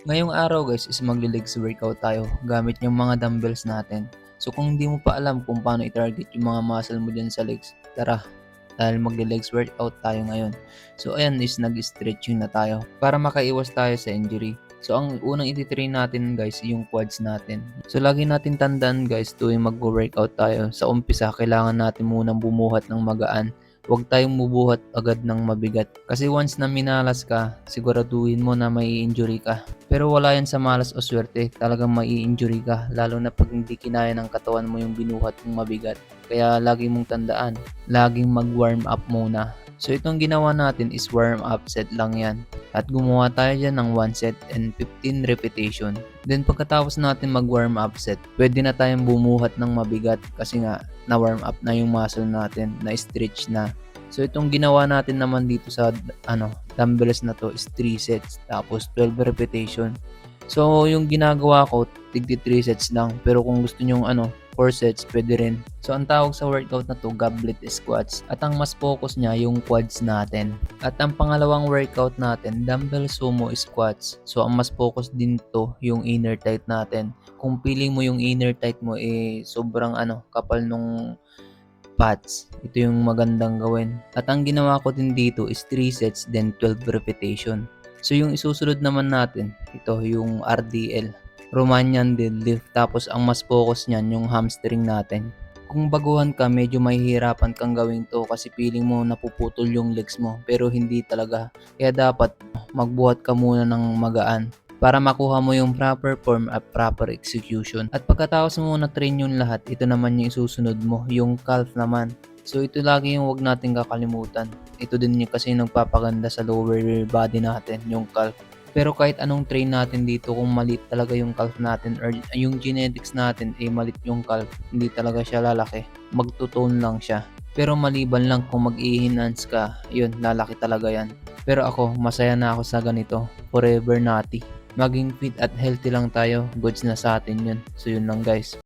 Ngayong araw guys is magle-legs workout tayo gamit yung mga dumbbells natin. So kung hindi mo pa alam kung paano i-target yung mga muscle mo dyan sa legs, tara, dahil magle-legs workout tayo ngayon. So ayan is nag-stretching na tayo para makaiwas tayo sa injury. So ang unang ititrain natin guys yung quads natin. So lagi natin tandaan guys tuwing mag-workout tayo, sa umpisa kailangan natin munang bumuhat ng magaan. Huwag tayong bubuhat agad ng mabigat. Kasi once na minalas ka, siguraduhin mo na may injury ka. Pero wala yan sa malas o swerte, talagang mai-injury ka, lalo na pag hindi kinaya ng katawan mo yung binuhat mong mabigat. Kaya lagi mong tandaan, laging mag-warm up muna. So itong ginawa natin is warm up set lang yan. At gumawa tayo dyan ng 1 set and 15 repetition. Then pagkatapos natin mag-warm up set, pwede na tayong bumuhat ng mabigat kasi nga na-warm up na yung muscle natin, na-stretch na. So itong ginawa natin naman dito sa dumbbells na to is 3 sets tapos 12 repetition. So yung ginagawa ko tigti 3 sets lang, pero kung gusto niyo 4 sets pwede rin. So ang tawag sa workout na to goblet squats at ang mas focus niya yung quads natin. At ang pangalawang workout natin dumbbell sumo squats. So ang mas focus din to yung inner thigh natin. Kung feeling mo yung inner thigh mo sobrang kapal nung pads, ito yung magandang gawin. At ang ginawa ko din dito is 3 sets then 12 repetition. So yung isusunod naman natin, ito yung RDL, Romanian deadlift. Tapos ang mas focus niyan yung hamstring natin. Kung baguhan ka, medyo mahihirapan kang gawin to kasi feeling mo napuputol yung legs mo, pero hindi talaga. Kaya dapat magbuhat ka muna ng magaan para makuha mo yung proper form at proper execution. At pagkatapos mo na-train yung lahat, ito naman yung isusunod mo, yung calf naman. So ito lagi yung wag natin kakalimutan. Ito din yung kasi nagpapaganda sa lower body natin, yung calf. Pero kahit anong train natin dito, kung maliit talaga yung calf natin or yung genetics natin maliit yung calf, hindi talaga siya lalaki. Magtutone lang siya. Pero maliban lang kung mag-i-enhance ka, yun, lalaki talaga yan. Pero ako, masaya na ako sa ganito. Forever natty. Maging fit at healthy lang tayo, goods na sa atin yun. So yun lang guys.